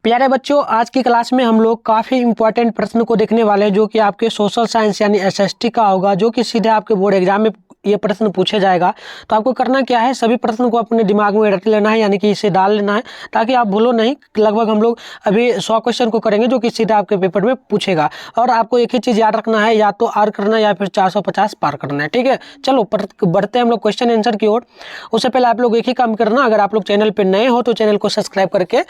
प्यारे बच्चों, आज की क्लास में हम लोग काफ़ी इंपॉर्टेंट प्रश्न को देखने वाले हैं जो कि आपके सोशल साइंस यानी एसएसटी का होगा, जो कि सीधे आपके बोर्ड एग्जाम में ये प्रश्न पूछे जाएगा। तो आपको करना क्या है, सभी प्रश्न को अपने दिमाग में रट लेना है, यानी कि इसे डाल लेना है ताकि आप भूलो नहीं। लगभग हम लोग अभी 100 क्वेश्चन को करेंगे जो कि सीधा आपके पेपर में पूछेगा। और आपको एक ही चीज़ याद रखना है, या तो आर करना है या फिर 450 पार करना है। ठीक है, चलो बढ़ते हैं हम लोग क्वेश्चन आंसर की ओर। उससे पहले आप लोग एक ही काम करना, अगर आप लोग चैनल पर नए हो तो चैनल को सब्सक्राइब करके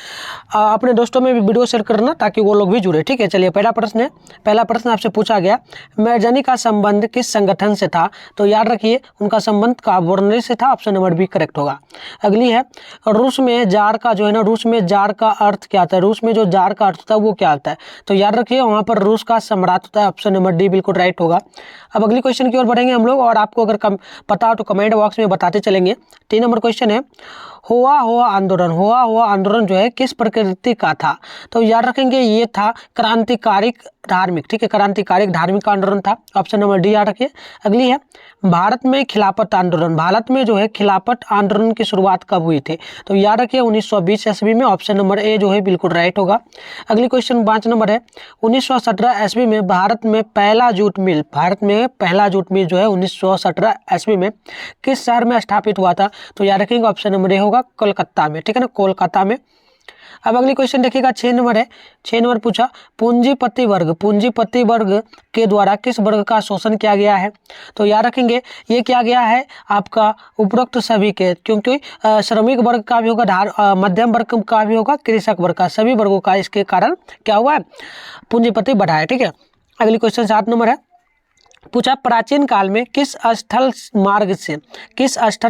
अपने दोस्तों में भी वीडियो शेयर करना ताकि वो लोग भी जुड़े। ठीक है, चलिए पहला प्रश्न है। पहला प्रश्न आपसे पूछा गया, मैजनी का संबंध किस संगठन से था? तो याद रखिए, उनका संबंध कावर्नरी से था। ऑप्शन नंबर बी करेक्ट होगा। अगली है, रूस में जार का जो है ना, रूस में जार का अर्थ क्या होता है? रूस में जो जार का अर्थ होता है वो क्या होता है? तो याद रखिए, वहाँ पर रूस का सम्राट होता है। ऑप्शन नंबर डी बिल्कुल राइट होगा। अब अगली क्वेश्चन की ओर बढ़ेंगे हम लोग, और आपको अगर पता हो तो कमेंट बॉक्स में बताते चलेंगे। 3 नंबर क्वेश्चन है, हुआ हुआ आंदोलन जो है किस प्रकृति का था? तो याद रखेंगे, ये था क्रांतिकारिक धार्मिक। ठीक है, क्रांतिकारिक धार्मिक आंदोलन था। ऑप्शन नंबर डी याद रखिए। अगली है, भारत में खिलाफत आंदोलन, भारत में जो है खिलाफत आंदोलन की शुरुआत कब हुई थी? तो याद रखिए 1920 ईस्वी में। ऑप्शन नंबर ए जो है बिल्कुल राइट होगा। अगली क्वेश्चन 5 नंबर है, 1917 ईस्वी में भारत में पहला जूट मिल, भारत में पहला जूट मिल जो है 1917 ईस्वी में किस शहर में स्थापित हुआ था? तो याद रखेंगे ऑप्शन नंबर ए होगा, कोलकाता में। ठीक है ना, कोलकाता में। अब अगली क्वेश्चन देखिएगा, 6 नंबर है। 6 नंबर पूछा, पूंजीपति वर्ग के द्वारा किस वर्ग का शोषण किया गया है? तो याद रखेंगे, ये किया गया है आपका उपरोक्त सभी के, क्योंकि श्रमिक वर्ग का भी होगा, मध्यम वर्ग का भी होगा, कृषक वर्ग का, सभी वर्गों का इसके कारण क्या हुआ है, पूंजीपति बढ़ा है। ठीक है, अगली क्वेश्चन 7 नंबर है। पूछा, प्राचीन काल में किस स्थल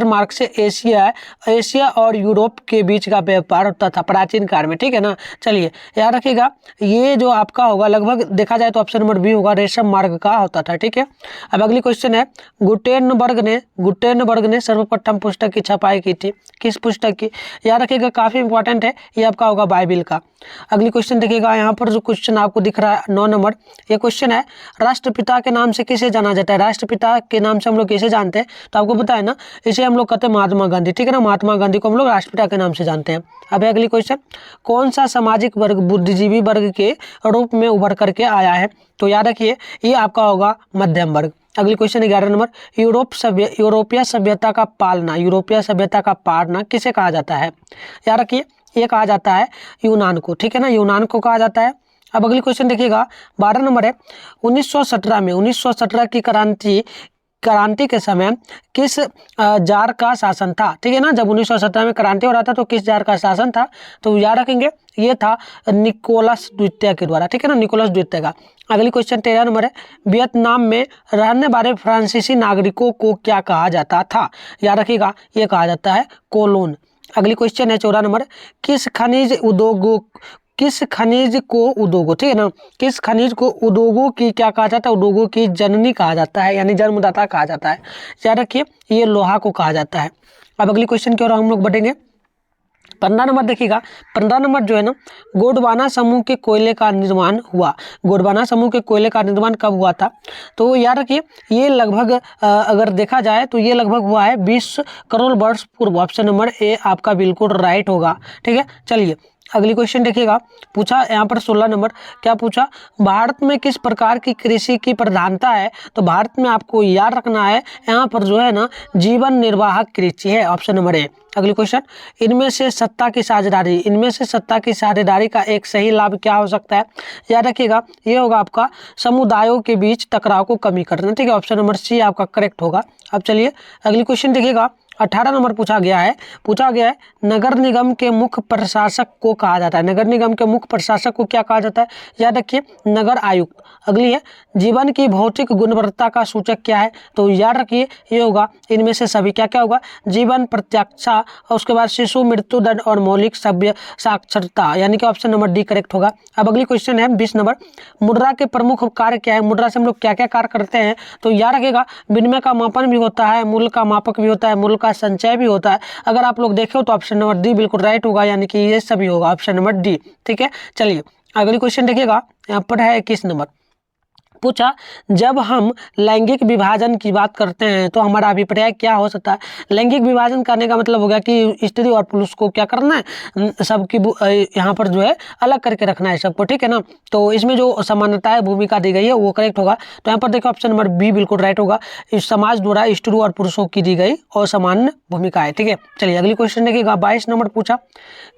मार्ग से एशिया और यूरोप के बीच का व्यापार होता था प्राचीन काल में? ठीक है ना, चलिए याद रखिएगा, ये जो आपका होगा लगभग देखा जाए तो ऑप्शन नंबर बी होगा, रेशम मार्ग का होता था। ठीक है, अब अगली क्वेश्चन है, गुटेनबर्ग ने सर्वप्रथम पुस्तक की छपाई की थी, किस पुस्तक की? याद रखिएगा, काफी इंपॉर्टेंट है, ये आपका होगा बाइबिल का। अगली क्वेश्चन देखिएगा, यहाँ पर जो क्वेश्चन आपको दिख रहा है 9 नंबर, ये क्वेश्चन है, राष्ट्रपिता के नाम से किसे जाना जाता है? राष्ट्रपिता के नाम से हम लोग किसे जानते हैं? तो आपको पता है ना, इसे हम लोग कहते हैं महात्मा गांधी। ठीक है ना, महात्मा गांधी को हम लोग राष्ट्रपिता के नाम से जानते हैं। अब अगली क्वेश्चन, कौन सा सामाजिक वर्ग बुद्धिजीवी वर्ग के रूप में उभर करके आया है? तो याद रखिए, ये आपका होगा मध्यम वर्ग। अगली क्वेश्चन 11 नंबर, यूरोपीय सभ्यता का पालना किसे कहा जाता है? याद रखिए, ये कहा जाता है यूनान को। ठीक है ना, यूनान को कहा जाता है। अब अगली क्वेश्चन देखिएगा, 12 नंबर है, 1917 की क्रांति के समय किस जार का शासन था? ठीक है ना, जब 1917 में क्रांति हो रहा था तो किस जार का शासन था? तो याद रखेंगे, ये था निकोलस द्वितीय के द्वारा। ठीक है ना, निकोलस द्वितीय का। अगली क्वेश्चन 13 नंबर है, वियतनाम में रहने वाले फ्रांसीसी नागरिकों को क्या कहा जाता था? याद रखिएगा, ये कहा जाता है कोलोन। अगली क्वेश्चन है 14 नंबर, किस खनिज को उद्योगों, ठीक है ना, किस खनिज को उद्योगों की क्या कहा जाता है? उद्योगों की जननी कहा जाता है, यानी जन्मदाता कहा जाता है। याद रखिए, ये लोहा को कहा जाता है। अब अगली क्वेश्चन की ओर हम लोग बढ़ेंगे। 15 नंबर देखिएगा, 15 नंबर जो है ना, गोंडवाना समूह के कोयले का निर्माण हुआ। गोंडवाना समूह के कोयले का निर्माण कब हुआ था? तो याद रखिए, ये लगभग अगर देखा जाए तो ये लगभग हुआ है 20 करोड़ वर्ष पूर्व। ऑप्शन नंबर ए आपका बिल्कुल राइट होगा। ठीक है, चलिए अगली क्वेश्चन देखिएगा, पूछा यहाँ पर 16 नंबर, क्या पूछा, भारत में किस प्रकार की कृषि की प्रधानता है? तो भारत में आपको याद रखना है, यहाँ पर जो है ना जीवन निर्वाहक कृषि है। Option number A. अगली क्वेश्चन, इनमें से सत्ता की साझेदारी का एक सही लाभ क्या हो सकता है? याद रखिएगा, ये होगा आपका समुदायों के बीच टकराव को कमी करना। ठीक है, ऑप्शन नंबर सी आपका करेक्ट होगा। अब चलिए अगली क्वेश्चन देखिएगा, 18 नंबर पूछा गया है, नगर निगम के मुख्य प्रशासक को कहा जाता है। नगर निगम के मुख्य प्रशासक को क्या कहा जाता है? याद रखिए, नगर आयुक्त। अगली है, जीवन की भौतिक गुणवत्ता का सूचक क्या है? तो याद रखिए, ये होगा इनमें से सभी। क्या क्या होगा? जीवन प्रत्याशा, और उसके बाद शिशु मृत्यु दर और मौलिक सभ्य साक्षरता, यानी कि ऑप्शन नंबर डी करेक्ट होगा। अब अगली क्वेश्चन है 20 नंबर, मुद्रा के प्रमुख कार्य क्या है? मुद्रा से हम लोग क्या क्या कार्य करते हैं? तो याद रखिएगा, विनिमय का मापन भी होता है, मूल्य का मापक भी होता है, मूल्य का संचय भी होता है। अगर आप लोग देखें तो ऑप्शन नंबर डी बिल्कुल राइट होगा, यानी कि ये सभी होगा, ऑप्शन नंबर डी। ठीक है, चलिए अगली क्वेश्चन देखिएगा, यहाँ पर है 21 नंबर। पूछा, जब हम लैंगिक विभाजन की बात करते हैं तो हमारा अभिप्राय क्या हो सकता है। लैंगिक विभाजन करने का मतलब हो गया कि स्त्री और पुरुष को क्या करना है, सबकी यहाँ पर जो है अलग करके रखना है सबको, ठीक है ना। तो इसमें जो समानताएं भूमिका दी गई है वो करेक्ट होगा। तो यहाँ पर देखो ऑप्शन नंबर बी बिल्कुल राइट होगा। इस समाज द्वारा स्त्री और पुरुषों की दी गई असामान्य भूमिका है, ठीक है। चलिए अगली क्वेश्चन देखिएगा। 22 नंबर पूछा,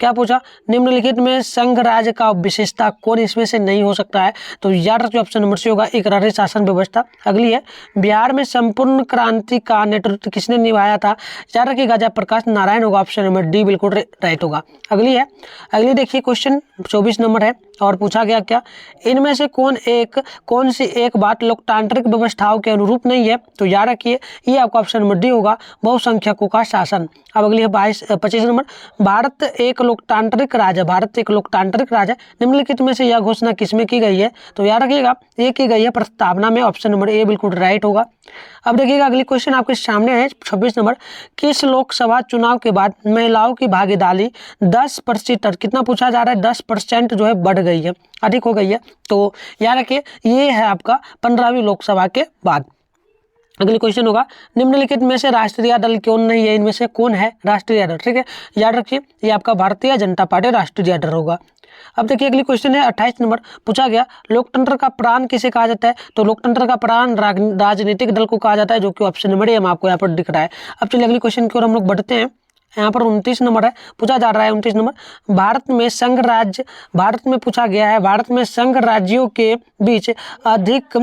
क्या पूछा, निम्नलिखित में संघ राज्य का विशेषता कौन इसमें से नहीं हो सकता है। तो याद रखिए ऑप्शन नंबर सी होगा, एक राज्य शासन व्यवस्था। अगली है, बिहार में संपूर्ण क्रांति का नेतृत्व किसने निभाया था। याद रखिएगा जयप्रकाश नारायण होगा, ऑप्शन नंबर डी बिल्कुल राइट होगा। अगली है, अगली देखिए क्वेश्चन 24 नंबर है और पूछा गया क्या, इनमें से कौन सी एक बात लोकतांत्रिक व्यवस्थाओं के अनुरूप नहीं है। तो याद रखिए ये आपका ऑप्शन नंबर डी होगा, बहुसंख्यकों का शासन। अब अगली है 25 नंबर, भारत एक लोकतांत्रिक राज्य है। भारत एक लोकतांत्रिक राज्य है, निम्नलिखित में से यह घोषणा किसमें की गई है। तो याद रखिएगा ये की गई है प्रस्तावना में, ऑप्शन नंबर ए बिल्कुल राइट होगा। अब देखिएगा अगली क्वेश्चन आपके सामने है 26 नंबर, किस लोकसभा चुनाव के बाद महिलाओं की भागीदारी 10% कितना पूछा जा रहा है, 10% जो है बढ़ गई है, अधिक हो गई है। तो याद रखिए ये है आपका 15वीं लोकसभा के बाद। अगली क्वेश्चन होगा, निम्नलिखित में से राष्ट्रीय दल कौन नहीं है, इनमें से कौन है राष्ट्रीय दल, ठीक है। याद रखिए ये आपका भारतीय जनता पार्टी राष्ट्रीय दल होगा। अब देखिए अगली क्वेश्चन है 28 नंबर, पूछा गया लोकतंत्र का प्राण किसे कहा जाता है। तो लोकतंत्र का प्राण राजनीतिक दल को कहा जाता है, जो कि ऑप्शन नंबर ए आपको यहाँ पर दिख रहा है। अब चलिए अगली क्वेश्चन की ओर हम लोग बढ़ते हैं। यहाँ पर 29 नंबर है, पूछा जा रहा है 29 नंबर, भारत में पूछा गया है, भारत में संघ राज्यों के बीच अधिक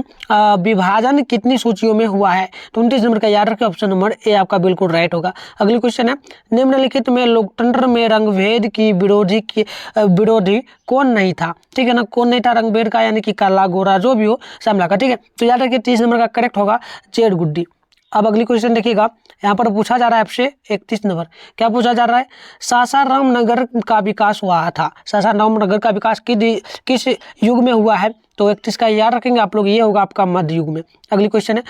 विभाजन कितनी सूचियों में हुआ है। तो 29 नंबर का याद रखिए ऑप्शन नंबर ए आपका बिल्कुल राइट होगा। अगली क्वेश्चन है, निम्नलिखित में लोकतंत्र में रंगभेद की विरोधी कौन नहीं था, ठीक है ना। कौन नहीं था रंगभेद का, यानी कि काला गोरा जो भी हो शामला का, ठीक है। तो याद रखिए 30 नंबर का करेक्ट होगा जेड गुड्डी। अब अगली क्वेश्चन देखिएगा, यहाँ पर पूछा जा रहा है आपसे 31 नंबर, क्या पूछा जा रहा है, सासाराम नगर का विकास हुआ था। सासाराम नगर का विकास किस युग में हुआ है। तो 31 का याद रखेंगे आप लोग, ये होगा आपका मध्य युग में। अगली क्वेश्चन है,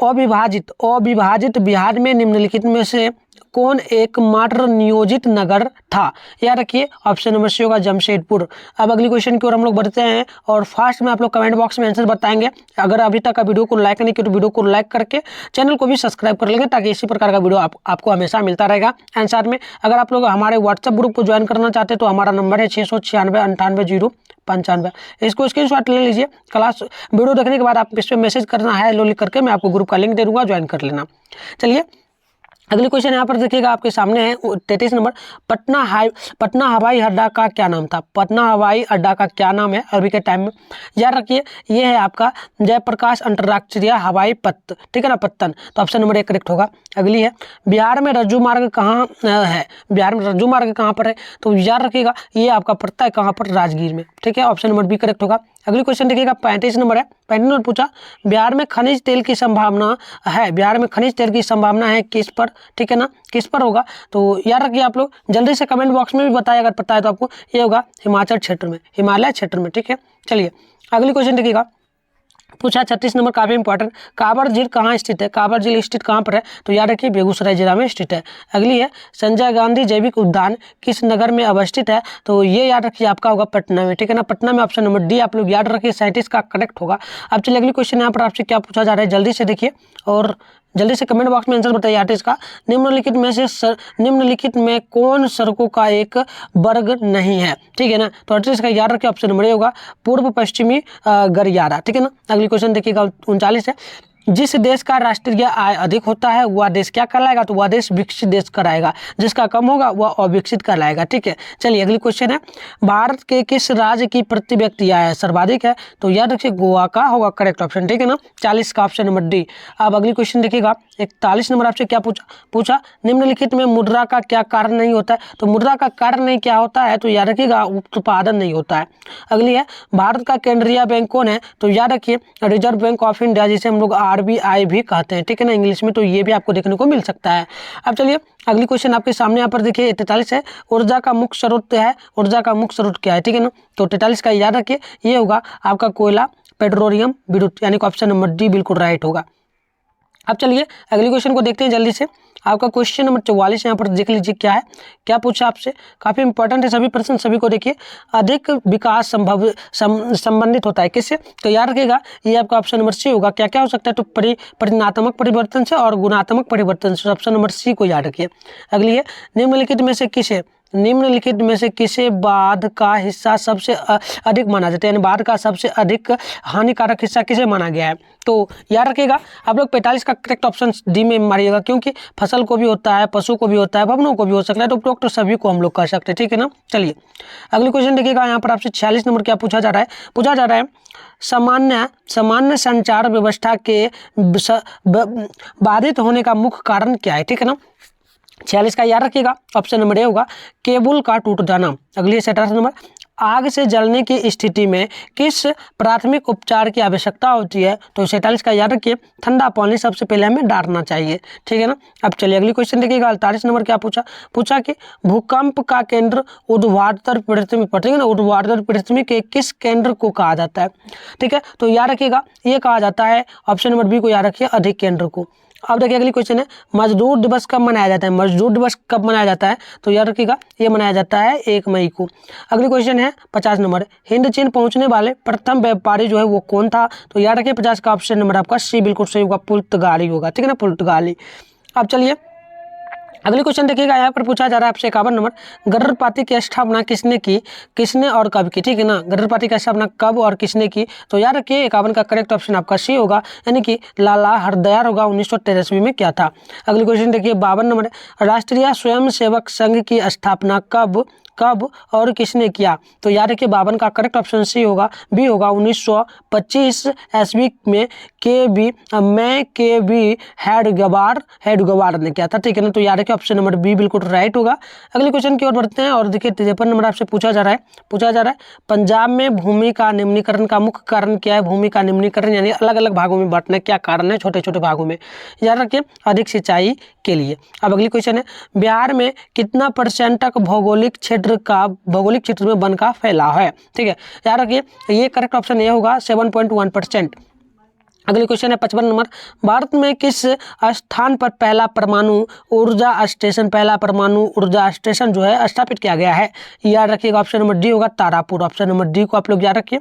अविभाजित बिहार में निम्नलिखित में से कौन एकमात्र नियोजित नगर था। याद रखिए ऑप्शन नंबर सी होगा जमशेदपुर। अब अगली क्वेश्चन की ओर हम लोग बढ़ते हैं और फास्ट में आप लोग कमेंट बॉक्स में आंसर बताएंगे। अगर अभी तक का वीडियो को लाइक नहीं किया तो वीडियो को लाइक करके चैनल को भी सब्सक्राइब कर लेंगे, ताकि इसी प्रकार का वीडियो आपको हमेशा मिलता रहेगा। एंड साथ में अगर आप लोग हमारे व्हाट्सएप ग्रुप को ज्वाइन करना चाहते हैं तो हमारा नंबर है 696 98 095। इसको स्क्रीनशॉट ले लीजिए। क्लास वीडियो देखने के बाद आप इस पर मैसेज करना है लो लिख करके, मैं आपको ग्रुप का लिंक दे दूंगा, ज्वाइन कर लेना। चलिए अगली क्वेश्चन यहाँ पर देखिएगा आपके सामने है 33 नंबर, पटना हवाई अड्डा का क्या नाम था। पटना हवाई अड्डा का क्या नाम है अभी के टाइम में। याद रखिए ये है आपका जयप्रकाश अंतर्राष्ट्रीय हवाई पथ, ठीक है ना, पत्तन। तो ऑप्शन नंबर 1 करेक्ट होगा। अगली है, बिहार में रज्जू मार्ग कहाँ है। बिहार में रज्जू मार्ग कहाँ पर है। तो याद रखिएगा ये आपका पड़ता है कहाँ पर, राजगीर में, ठीक है। ऑप्शन नंबर बी करेक्ट होगा। अगली क्वेश्चन देखिएगा 35 नंबर है। 35 नंबर पूछा, बिहार में खनिज तेल की संभावना है। बिहार में खनिज तेल की संभावना है किस पर, ठीक है ना, किस पर होगा। तो याद रखिए आप लोग जल्दी से कमेंट बॉक्स में भी बताइए, अगर पता है तो आपको। ये होगा हिमाचल क्षेत्र में, हिमालय क्षेत्र में, ठीक है। चलिए अगली क्वेश्चन देखिएगा, पूछा 36 नंबर काफी इंपॉर्टेंट, कांवर झील कहाँ स्थित है। कांवर झील स्थित कहाँ पर है। तो याद रखिए बेगूसराय जिला में स्थित है। अगली है, संजय गांधी जैविक उद्यान किस नगर में अवस्थित है। तो ये याद रखिए आपका होगा पटना में, ठीक है ना, पटना में। ऑप्शन नंबर डी आप लोग याद रखिए 37 का करेक्ट होगा। अब चलिए अगली क्वेश्चन यहाँ पर आपसे क्या पूछा जा रहा है, जल्दी से देखिए और जल्दी से कमेंट बॉक्स में आंसर बताइए आर्टिस्ट का। निम्नलिखित में कौन सड़कों का एक वर्ग नहीं है, ठीक है ना। तो आर्टिस्ट का याद रखिए ऑप्शन नंबर ए होगा पूर्व पश्चिमी गलियारा, ठीक है ना। अगली क्वेश्चन देखिएगा 39 है, जिस देश का राष्ट्रीय आय अधिक होता है वह देश क्या कहलाएगा। तो वह देश विकसित देश कहलाएगा, जिसका कम होगा वह अविकसित कहलाएगा, ठीक है। चलिए अगली क्वेश्चन है, भारत के किस राज्य की प्रति व्यक्ति आय सर्वाधिक है। तो याद रखिए गोवा का होगा करेक्ट ऑप्शन, ठीक है ना, 40 का ऑप्शन नंबर डी। अब अगली क्वेश्चन देखिएगा 41 नंबर आपसे क्या पूछा, निम्नलिखित में मुद्रा का क्या कारण नहीं होता है। तो मुद्रा का कारण नहीं क्या होता है। तो याद रखिएगा उत्पादन नहीं होता है। अगली है, भारत का केंद्रीय बैंक कौन है। तो याद रखिए रिजर्व बैंक ऑफ इंडिया, जिसे हम लोग RBI भी कहते हैं, ठीक है ना, इंग्लिश में। तो ये भी आपको देखने को मिल सकता है। अब चलिए अगली क्वेश्चन आपके सामने यहाँ पर देखिए 43 है, ऊर्जा का मुख्य स्रोत है। ऊर्जा का मुख्य स्रोत क्या है, ठीक है ना। तो 43 का याद रखिए ये होगा आपका कोयला, पेट्रोलियम, विद्युत, यानी कि ऑप्शन नंबर डी बिल्कुल राइट होगा। अब चलिए अगली क्वेश्चन को देखते हैं जल्दी से। आपका क्वेश्चन नंबर 44 यहाँ पर देख लीजिए क्या है, क्या पूछा आपसे, काफ़ी इंपॉर्टेंट है सभी प्रश्न, सभी को देखिए। अधिक विकास संबंधित होता है किससे, तो याद रखिएगा ये आपका ऑप्शन नंबर सी होगा। क्या क्या हो सकता है, तो परिणात्मक परिवर्तन से और गुणात्मक परिवर्तन से, ऑप्शन नंबर सी को याद रखिए। अगली है, निम्नलिखित में से किसे बाध का हिस्सा सबसे अधिक माना जाता है, यानी बाध का सबसे अधिक हानिकारक हिस्सा किसे माना गया है, तो याद रखिएगा आप लोग 45 का करेक्ट ऑप्शन डी में मारिएगा, क्योंकि फसल को भी होता है, पशु को भी होता है, भवनों को भी हो सकता है, तो उपरोक्त तो सभी को हम लोग कर सकते हैं, ठीक है ना। चलिए अगली क्वेश्चन देखिएगा, यहाँ पर आपसे 46 नंबर क्या पूछा जा रहा है, सामान्य संचार व्यवस्था के बाधित होने का मुख्य कारण क्या है, ठीक है ना। 46 का याद रखिएगा, ऑप्शन नंबर ए होगा केबल का टूट जाना। अगली है 47 नंबर, आग से जलने की स्थिति में किस प्राथमिक उपचार की आवश्यकता होती है, तो 47 का याद रखिए ठंडा पानी सबसे पहले हमें डालना चाहिए, ठीक है ना। अब चलिए अगली क्वेश्चन देखिएगा, 48 नंबर क्या पूछा कि भूकंप का केंद्र ऊर्ध्वाधर पृथ्वी पर, ठीक है ना, ऊर्ध्वाधर पृथ्वी के किस केंद्र को कहा जाता है, ठीक है, तो याद रखिएगा ये कहा जाता है, ऑप्शन नंबर बी को याद रखिए अधिक केंद्र को। अब देखिए अगली क्वेश्चन है, मजदूर दिवस कब मनाया जाता है, मजदूर दिवस कब मनाया जाता है, तो याद रखिएगा ये मनाया जाता है 1 मई को। अगली क्वेश्चन है 50 नंबर, हिंद चीन पहुंचने वाले प्रथम व्यापारी जो है वो कौन था, तो याद रखिए 50 का ऑप्शन नंबर आपका सी बिल्कुल सही होगा, पुर्तगाली होगा, ठीक है ना, पुर्तगाली। अब चलिए अगली क्वेश्चन देखिएगा, यहाँ पर पूछा जा रहा है आपसे 51 नंबर, गदर पार्टी की स्थापना किसने और कब की, ठीक है ना, गदर पार्टी की स्थापना कब और किसने की, तो याद रखिए 51 का करेक्ट ऑप्शन आपका सी होगा, यानी कि लाला हरदयाल होगा, 1983 में क्या था। अगली क्वेश्चन देखिए 52 नंबर, राष्ट्रीय स्वयंसेवक संघ की स्थापना कब और किसने किया, तो याद रखिए 52 का करेक्ट ऑप्शन सी होगा, बी होगा, 1925 ईस्वी में के बी हेडगवार ने किया था, ठीक है ना, तो याद रखिए ऑप्शन नंबर बी बिल्कुल राइट होगा। अगले क्वेश्चन की ओर बढ़ते हैं और देखिए 53 नंबर आपसे पूछा जा रहा है पंजाब में भूमि का निम्नीकरण का मुख्य कारण क्या है, भूमि का निम्नीकरण यानी अलग अलग भागों में बांटना, क्या कारण है, छोटे छोटे भागों में, याद रखिए अधिक सिंचाई के लिए। अब अगली क्वेश्चन है, बिहार में कितना % तक भौगोलिक क्षेत्र में वन का फैलाव है, ठीक है, याद रखिए ये करेक्ट ऑप्शन ये होगा 7.1%। अगली क्वेश्चन है 55 नंबर, भारत में किस स्थान पर पहला परमाणु ऊर्जा स्टेशन जो है स्थापित किया गया है, याद रखिएगा ऑप्शन नंबर डी होगा, तारापुर, ऑप्शन नंबर डी को आप लोग याद रखिए।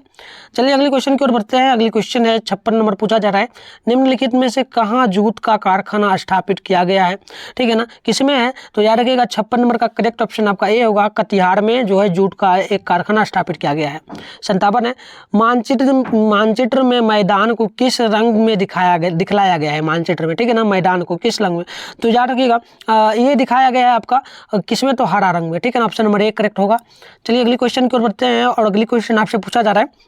चलिए अगली क्वेश्चन की ओर बढ़ते हैं, अगली क्वेश्चन है 56 नंबर पूछा जा रहा है, निम्नलिखित में से कहाँ जूट का कारखाना स्थापित किया गया है, ठीक है ना, किसमें है, तो याद रखिएगा 56 नंबर का करेक्ट ऑप्शन आपका ए होगा, कटिहार में जो है जूट का एक कारखाना स्थापित किया गया है। 57 है, मानचित्र में मैदान को किस रंग में दिखलाया गया है, मानचित्र में, ठीक है ना, मैदान को किस रंग में, तो याद रखिएगा ये दिखाया गया है आपका किसमें, तो हरा रंग में, ठीक है ना, ऑप्शन नंबर 1 करेक्ट होगा। चलिए अगली क्वेश्चन की ओर बढ़ते हैं और अगली क्वेश्चन आपसे पूछा जा रहा है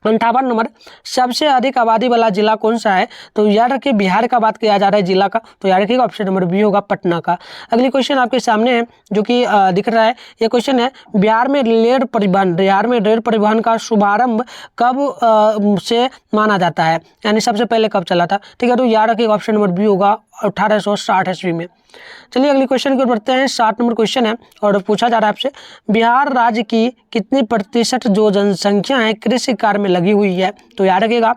58 नंबर, सबसे अधिक आबादी वाला जिला कौन सा है, तो याद रखिए बिहार का बात किया जा रहा है जिला का, तो याद रखिएगा ऑप्शन नंबर बी होगा, पटना का। अगली क्वेश्चन आपके सामने है जो कि दिख रहा है, ये क्वेश्चन है, बिहार में रेल परिवहन का शुभारंभ कब से माना जाता है, यानी सबसे पहले कब चला था, ठीक है, तो याद रखिएगा ऑप्शन नंबर बी होगा, 1860 ईस्वी में। चलिए अगली क्वेश्चन की ओर बढ़ते हैं, 60 नंबर क्वेश्चन है और पूछा जा रहा है आपसे, बिहार राज्य की कितनी % जो जनसंख्या है कृषि कार्य में लगी हुई है, तो याद रखिएगा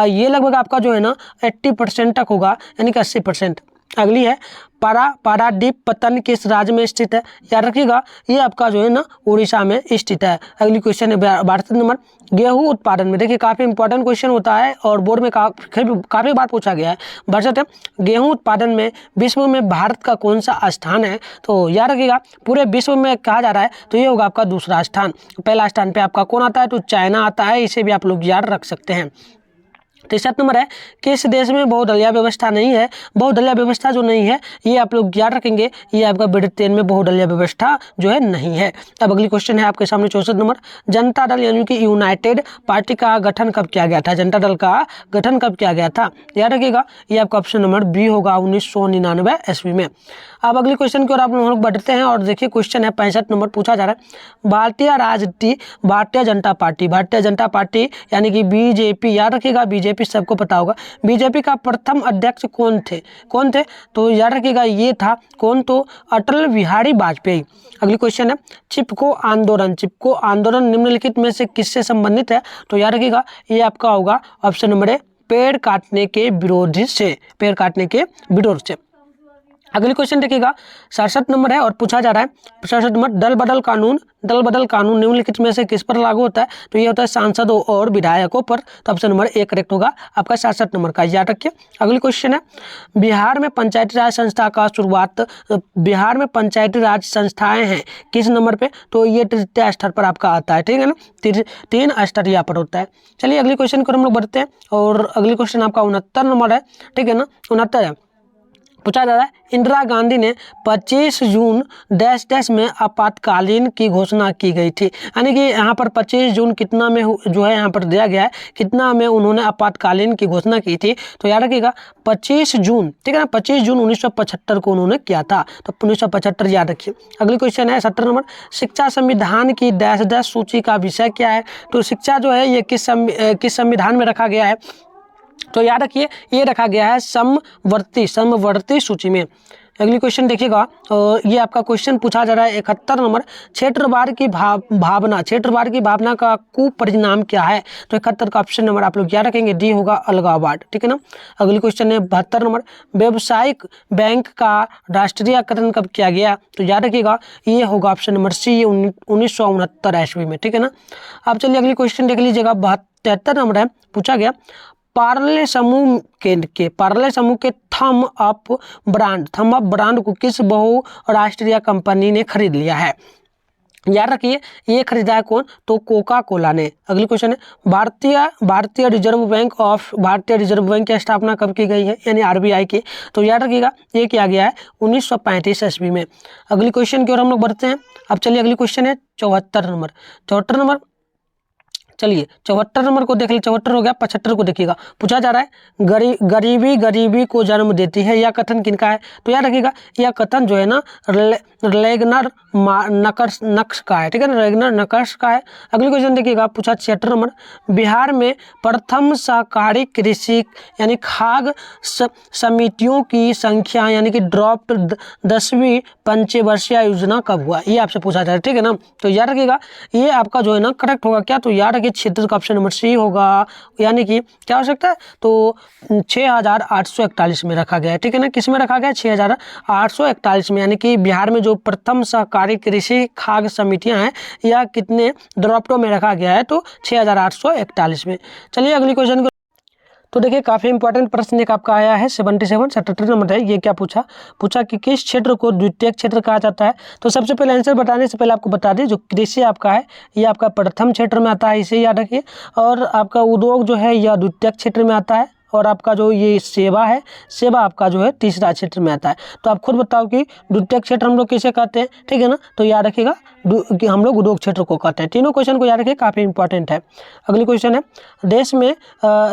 ये लगभग आपका जो है ना 80% तक होगा, यानी कि 80%। अगली है, पारादीप पत्तन किस राज्य में स्थित है, याद रखिएगा ये आपका जो है ना उड़ीसा में स्थित है। अगली क्वेश्चन है 62 नंबर, गेहूं उत्पादन में, देखिए काफ़ी इंपॉर्टेंट क्वेश्चन होता है और बोर्ड में काफ़ी बार पूछा गया है, 62 गेहूं उत्पादन में विश्व में भारत का कौन सा स्थान है, तो याद रखिएगा पूरे विश्व में कहा जा रहा है तो ये होगा आपका दूसरा स्थान, पहला स्थान पे आपका कौन आता है, तो चाइना आता है, इसे भी आप लोग याद रख सकते हैं। 63 नंबर है, किस देश में बहुदलीय व्यवस्था नहीं है, बहुदलीय व्यवस्था जो नहीं है ये आप लोग याद रखेंगे, ये आपका ब्रिटेन में बहुदलीय व्यवस्था जो है नहीं है। अब अगली क्वेश्चन है आपके सामने 64 नंबर, जनता दल यानी कि यूनाइटेड पार्टी का गठन कब किया गया था, जनता दल का गठन कब किया गया था, याद रखिएगा ये आपका ऑप्शन नंबर बी होगा, 1999 ईस्वी में। अब अगली क्वेश्चन की ओर आप लोग बढ़ते हैं और देखिए क्वेश्चन है 65 नंबर पूछा जा रहा है, भारतीय जनता पार्टी यानी कि बीजेपी, याद रखिएगा बीजेपी सबको पता होगा, बीजेपी का प्रथम अध्यक्ष कौन थे, तो याद रखिएगा ये था कौन, तो अटल बिहारी वाजपेयी। अगली क्वेश्चन है, चिपको आंदोलन निम्नलिखित में से किससे संबंधित है, तो याद रखिएगा ये आपका होगा ऑप्शन नंबर ए, पेड़ काटने के विरोध से। अगली क्वेश्चन देखिएगा 67 नंबर है और पूछा जा रहा है 67 नंबर, दल बदल कानून निम्नलिखित में से किस पर लागू होता है? तो ये होता है सांसदों और विधायकों पर। तो ऑप्शन नंबर ए करेक्ट होगा आपका 67 नंबर का, याद रखिए। अगली क्वेश्चन है बिहार में पंचायती राज संस्था का शुरुआत, बिहार में पंचायती राज संस्थाएं हैं किस नंबर पे? तो ये तृतीय स्तर पर आपका आता है, ठीक है ना, 3 स्तर यहाँ पर होता है। चलिए अगली क्वेश्चन को हम लोग बढ़ते हैं और अगली क्वेश्चन आपका 69 नंबर है, ठीक है ना, 69 है। पूछा जा रहा है इंदिरा गांधी ने 25 जून डैश डैश में आपातकालीन की घोषणा की गई थी, यानी कि यहाँ पर 25 जून कितना में जो है यहाँ पर दिया गया है कितना में उन्होंने आपातकालीन की घोषणा की थी। तो याद रखिएगा 25 जून, ठीक है ना, 25 जून 1975 को उन्होंने किया था, तो 1975 याद रखिए। अगली क्वेश्चन है 70 नंबर, शिक्षा संविधान की डैश डैश सूची का विषय क्या है? तो शिक्षा जो है ये किस संविधान में रखा गया है? तो याद रखिए ये रखा गया है समवर्ती सूची में। अगली क्वेश्चन देखिएगा, ये आपका क्वेश्चन पूछा जा रहा है 71 नंबर, क्षेत्रवाद की भावना का कुपरिणाम क्या है? तो 71 का ऑप्शन नंबर आप लोग याद रखेंगे, डी होगा अलगाववाद, ठीक है ना। अगली क्वेश्चन है 72 नंबर, व्यावसायिक बैंक का राष्ट्रीयकरण कब किया गया? तो याद रखिएगा ये होगा ऑप्शन नंबर सी 1969 ईस्वी में, ठीक है ना। अब चलिए अगली क्वेश्चन देख लीजिएगा 73 नंबर है, पूछा गया पार्ले समूह के थम अप ब्रांड को किस बहुराष्ट्रीय कंपनी ने खरीद लिया है? याद रखिए ये खरीदा है कौन? तो कोका कोला ने। अगली क्वेश्चन है भारतीय रिजर्व बैंक की स्थापना कब की गई है, यानी आरबीआई की? तो याद रखिएगा ये किया गया है 1935 ईस्वी में। अगली क्वेश्चन की ओर हम लोग बढ़ते हैं। अब चलिए अगली क्वेश्चन है 74 नंबर, चलिए 74 नंबर को देख लीजिए, 74 हो गया। 75 को देखिएगा, पूछा जा रहा है गरीबी को जन्म देती है, यह कथन किनका है? तो याद रखिएगा यह कथन जो है ना रेगनर नक्श का है, ठीक है ना, रेगनर नक्श का है। अगली क्वेश्चन देखिएगा, पूछा 76 नंबर, बिहार में प्रथम सहकारी कृषि यानी खाद्य समितियों की संख्या यानी कि ड्रॉप्ड 10वीं पंचवर्षीय योजना कब हुआ? ये आपसे पूछा जा रहा है, ठीक है ना। तो याद रखिएगा ये आपका जो है ना करेक्ट होगा क्या? तो याद रखिए क्षेत्र का ऑप्शन नंबर सी होगा, यानी कि क्या हो सकता है? तो 6841 में रखा गया है, ठीक है ना। किस में रखा गया है? 6841 में, यानी कि बिहार में जो प्रथम सहकारी कृषि खाद्य समितियां हैं यह कितने ड्रॉप्टों में रखा गया है? तो 6841 में। चलिए अगली क्वेश्चन। तो देखिए काफ़ी इंपॉर्टेंट प्रश्न एक आपका आया है 77 नंबर है। ये क्या पूछा कि किस क्षेत्र को द्वितीयक क्षेत्र कहा जाता है? तो सबसे पहले आंसर बताने से पहले आपको बता दें जो कृषि आपका है ये आपका प्रथम क्षेत्र में आता है, इसे याद रखिए। और आपका उद्योग जो है यह द्वितीयक क्षेत्र में आता है, और आपका जो ये सेवा है, सेवा आपका जो है तीसरा क्षेत्र में आता है। तो आप खुद बताओ कि द्वितीय क्षेत्र हम लोग किसे कहते हैं, ठीक है ना। तो याद रखिएगा कि हम लोग उद्योग क्षेत्र को कहते हैं। तीनों क्वेश्चन को याद रखिए, काफ़ी इंपॉर्टेंट है। अगली क्वेश्चन है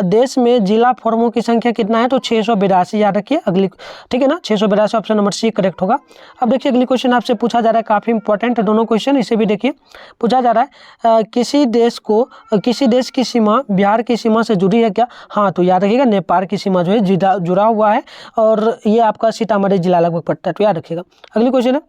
देश में जिला फॉर्मों की संख्या कितना है? तो 682 याद रखिए। अगली, ठीक है ना, 682 ऑप्शन नंबर सी करेक्ट होगा। अब देखिए अगली क्वेश्चन आपसे पूछा जा रहा है, काफ़ी इंपॉर्टेंट है दोनों क्वेश्चन, इसे भी देखिए। पूछा जा रहा है किसी देश की सीमा बिहार की सीमा से जुड़ी है क्या? हाँ, तो याद रखिएगा नेपाल की सीमा जो है जुड़ा हुआ है, और ये आपका सीतामढ़ी जिला लगभग पड़ता है, तो याद रखिएगा। अगली क्वेश्चन है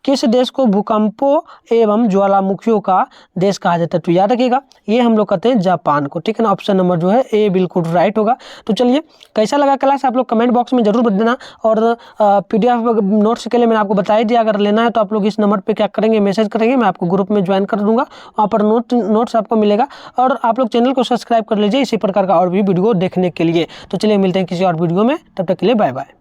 किस देश को भूकंपों एवं ज्वालामुखियों का देश कहा जाता है? तो याद रखिएगा ये हम लोग कहते हैं जापान को, ठीक है ना। ऑप्शन नंबर जो है ए बिल्कुल राइट होगा। तो चलिए कैसा लगा क्लास आप लोग कमेंट बॉक्स में जरूर बता देना, और PDF नोट्स के लिए मैंने आपको बता ही दिया, अगर लेना है तो आप लोग इस नंबर पर क्या करेंगे, मैसेज करेंगे, मैं आपको ग्रुप में ज्वाइन कर दूंगा, वहाँ पर नोट्स आपको मिलेगा। और आप लोग चैनल को सब्सक्राइब कर लीजिए इसी प्रकार का और भी वीडियो देखने के लिए। तो चलिए मिलते हैं किसी और वीडियो में, तब तक के लिए बाय बाय।